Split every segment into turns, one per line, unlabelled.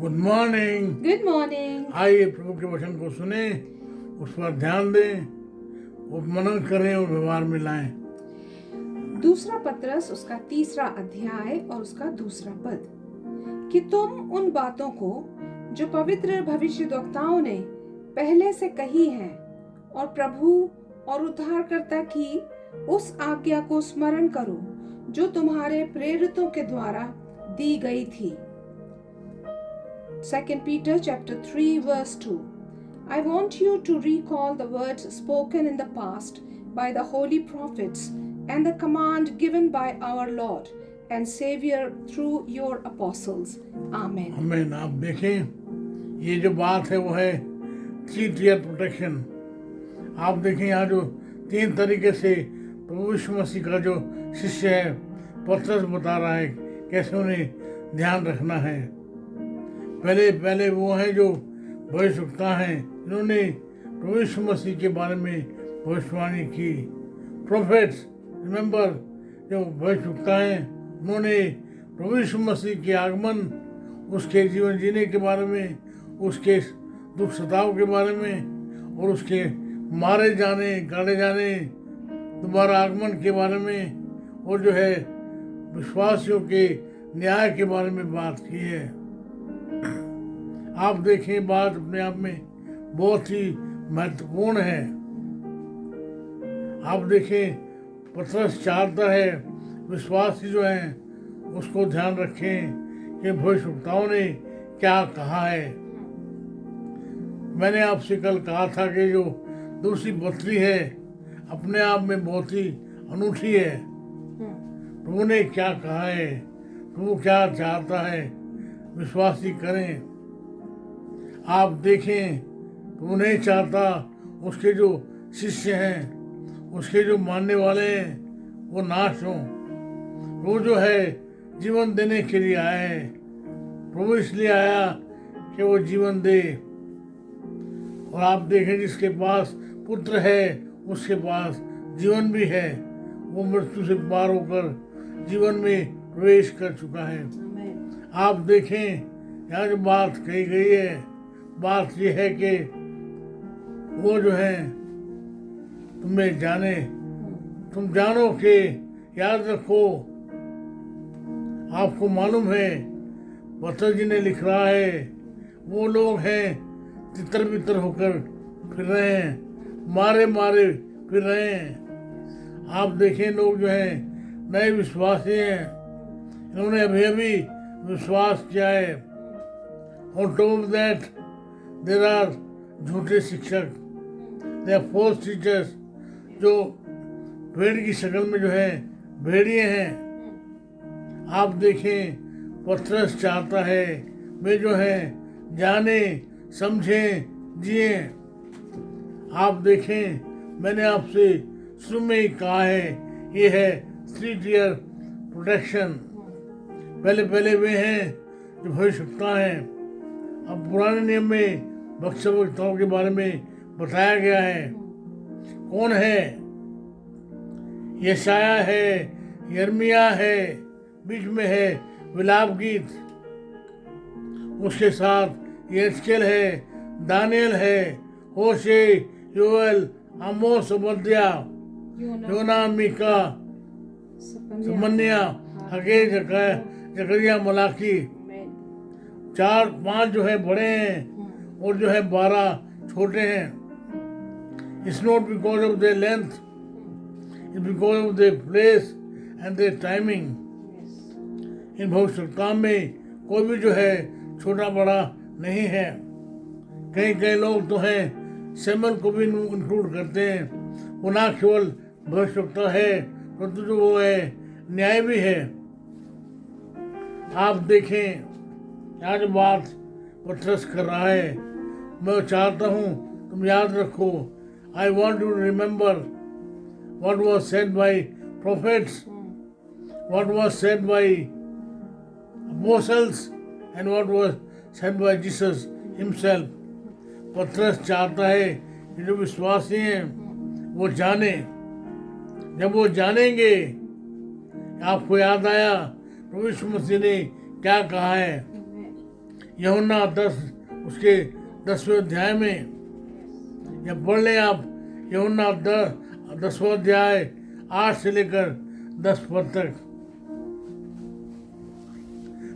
Good morning.
Good morning.
आइए प्रभु के वचन को सुने, उस पर ध्यान दें, और मनन करें और व्यवहार में लाएं।
दूसरा पत्रस उसका 3 अध्याय और उसका 2 पद, कि तुम उन बातों को जो पवित्र भविष्यद्वक्ताओं ने पहले से कही हैं और प्रभु और उद्धारकर्ता की उस आज्ञा को स्मरण करो जो तुम्हारे प्रेरितों के द्वारा दी गई थी। 2 Peter chapter 3 verse 2. I want you to recall the words spoken in the past by the holy prophets and the command given by our Lord and Savior through your apostles. Amen.
आमीन। आप देखें, ये जो बात है वो है 3 tier protection. आप देखें यहाँ जो 3 तरीके से प्रभु यीशु मसीह का जो शिष्य है पत्रस बता रहा है कैसे उन्हें ध्यान रखना है। पहले वो हैं जो भविष्यवक्ता हैं, जिन्होंने प्रभु यीशु मसीह के बारे में भविष्यवाणी की। प्रोफेट्स, रिमेंबर, जो भविष्यवक्ता हैं, उन्होंने प्रभु यीशु मसीह के आगमन, उसके जीवन जीने के बारे में, उसके दुख सताव के बारे में और उसके मारे जाने, गाड़े जाने, दोबारा आगमन के बारे में और जो है विश्वासियों के न्याय के बारे में बात की है। आप देखें, बात अपने आप में बहुत ही महत्वपूर्ण है। आप देखें, पत्रस चाहता है विश्वासी जो हैं उसको ध्यान रखें कि भविष्यवक्ताओं ने क्या कहा है। मैंने आपसे कल कहा था कि जो दूसरी पत्री है अपने आप में बहुत ही अनूठी है। प्रभु ने क्या कहा है, प्रभु क्या चाहता है विश्वासी करें। आप देखें, प्रभु नहीं चाहता उसके जो शिष्य हैं, उसके जो मानने वाले हैं वो नाश हों। वो जो है जीवन देने के लिए आए हैं। प्रभु इसलिए आया कि वो जीवन दे। और आप देखें, जिसके पास पुत्र है उसके पास जीवन भी है। वो मृत्यु से पार होकर जीवन में प्रवेश कर चुका है। आप देखें, यहाँ जो बात कही गई है, बात यह है कि वो जो है तुम्हें जाने, तुम जानो कि, याद रखो, आपको मालूम है पत्रस जी ने लिख रहा है, वो लोग हैं तितर बितर होकर फिर रहे हैं, मारे मारे फिर रहे हैं। आप देखें, लोग जो हैं नए विश्वासी हैं, इन्होंने अभी अभी विश्वास किया है। On top of that there are झूठे शिक्षक, देयर आर फॉल्स टीचर्स, जो भेड़ की शक्ल में जो है भेड़िए हैं। आप देखें, पत्रस चाहता है वे जो हैं जाने, समझें, जिए। आप देखें, मैंने आपसे शुरू में ही कहा है, ये है 3 tier प्रोटेक्शन। पहले वे हैं जो भविष्यवक्ता हैं। अब पुराने नियम में भविष्यवक्ताओं के बारे में बताया गया है। कौन है? यशाया है, यर्मिया है, बीच में है विलाप गीत, उसके साथ यहेजकेल है, दानियल है, होशे, योएल, आमोस, ओबद्या, योना, मीका, समन्या, हगे, जकरिया, मलाकी। 4-5 जो है बड़े हैं और जो है 12 छोटे हैं। It's not because of their length, it's because of their place and their timing. इन भविष्यवक्ता में कोई भी जो है छोटा बड़ा नहीं है। कई लोग तो हैं सैमुअल को भी इंक्लूड करते हैं। वो ना केवल भविष्यवक्ता है परंतु जो वो है न्याय भी है। आप देखें, यहाँ जो बात पत्रस कर रहा है, मैं चाहता हूँ तुम याद रखो। I want to remember what was said by prophets, what was said by apostles and what was said by Jesus himself. पत्रस चाहता है कि जो विश्वासी हैं वो जाने। जब वो जानेंगे, आपको याद आया प्रभु यीशु मसीह ने क्या कहा है, यूहन्ना 10 उसके 10वें अध्याय में, या पढ़ लें आप यूहन्ना 10वां अध्याय 8 से लेकर 10 पद तक।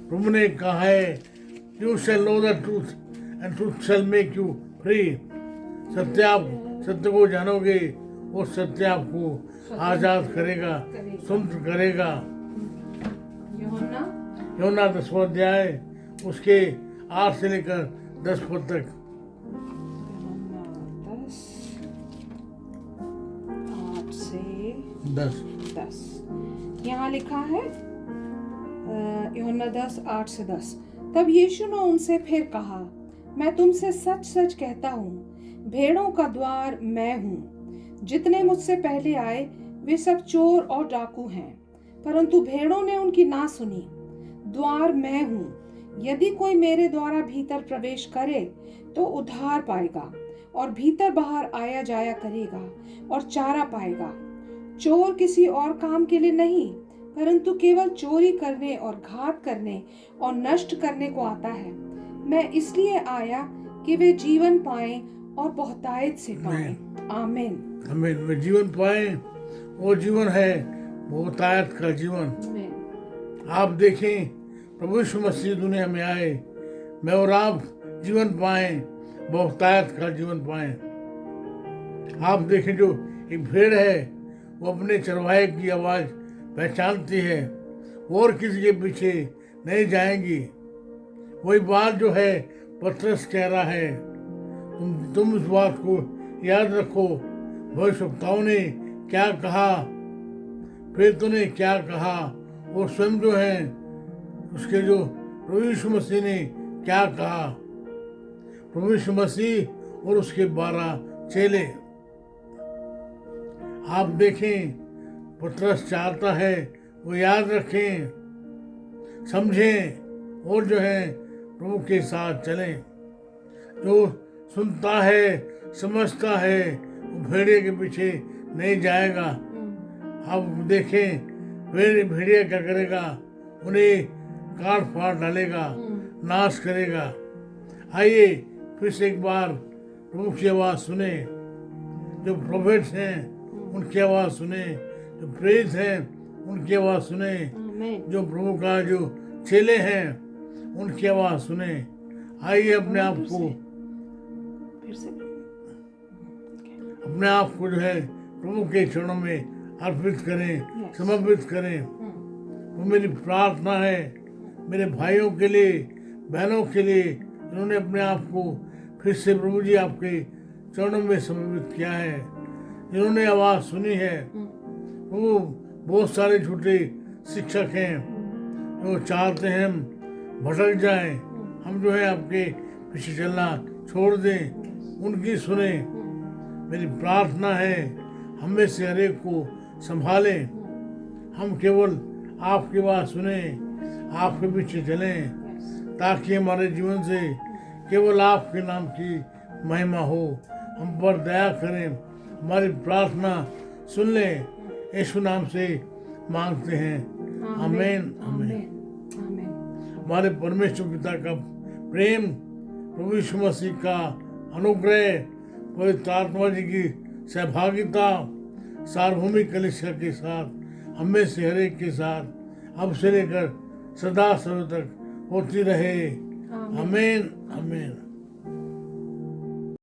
प्रभु ने कहा है, you shall know the truth and truth shell make you free. सत्य आप सत्य को जानोगे, वो सत्य आपको आजाद करेगा, स्वतंत्र करेगा। यूहन्ना 10वां अध्याय उसके 8 से लेकर 10 पद तक।
8 से
10
यहाँ लिखा है, यूहन्ना 10:8 से 10। तब यीशु ने उनसे फिर कहा, मैं तुमसे सच सच कहता हूँ, भेड़ों का द्वार मैं हूँ। जितने मुझसे पहले आए वे सब चोर और डाकू हैं, परंतु भेड़ों ने उनकी ना सुनी। द्वार मैं हूँ। यदि कोई मेरे द्वारा भीतर प्रवेश करे तो उद्धार पाएगा और भीतर बाहर आया जाया करेगा और चारा पाएगा। चोर किसी और काम के लिए नहीं, परंतु केवल चोरी करने और घात करने और नष्ट करने को आता है। मैं इसलिए आया कि वे जीवन पाएं और बहुतायत से पाएं। आमीन।
आमीन। वे जीवन पाएं, वो जीवन है बहुतायत का जीवन। आप देखें, प्रभु यीशु मसीह दुनिया में आए, मैं और आप जीवन पाएं, बहुतायत का जीवन पाएं। आप देखें, जो एक भेड़ है वो अपने चरवाहे की आवाज पहचानती है, वो और किसी के पीछे नहीं जाएंगी। वही बात जो है पतरस कह रहा है, तुम इस बात को याद रखो, भविष्यवक्ताओं ने क्या कहा, प्रेरितों ने क्या कहा, और स्वयं जो है उसके जो प्रभु यीशु मसीह ने क्या कहा। प्रभु यीशु मसीह और उसके 12 चेले। आप देखें, पतरस चाहता है वो याद रखें, समझें और जो है प्रभु के साथ चलें। जो सुनता है, समझता है, वो भेड़िए के पीछे नहीं जाएगा। आप देखें, भेड़िया क्या करेगा, उन्हें काट फाड़ डालेगा, नाश करेगा। आइए फिर से एक बार प्रभु की आवाज़ सुने। जो प्रोफेट्स हैं उनकी आवाज़ सुने, जो प्रेरित हैं उनकी आवाज़ सुने, जो प्रभु का जो चेले हैं उनकी आवाज़ सुने। आइए अपने आप को जो है प्रभु के चरणों में अर्पित करें, समर्पित करें। वो मेरी प्रार्थना है मेरे भाइयों के लिए, बहनों के लिए, जिन्होंने अपने आप को फिर से प्रभु जी आपके चरणों में समर्पित किया है, जिन्होंने आवाज़ सुनी है। वो बहुत सारे झूठे शिक्षक हैं जो चाहते हैं हम भटक जाएं, हम जो है आपके पीछे चलना छोड़ दें, उनकी सुने। मेरी प्रार्थना है हमें से हर एक को संभालें, हम केवल आपकी बात सुने, आपके पीछे चलें, ताकि हमारे जीवन से केवल आपके नाम की महिमा हो। हम पर दया करें, हमारी प्रार्थना सुन लें, यीशु नाम से मांगते हैं। आमीन, आमीन। हमारे परमेश्वर पिता का प्रेम, प्रभु यीशु मसीह का अनुग्रह, पवित्र आत्मा जी की सहभागिता सार्वभौमिक कलीसिया के साथ, हमें से हर एक के साथ अब से लेकर सदा सर्व तक होती रहे। आमीन, आमीन।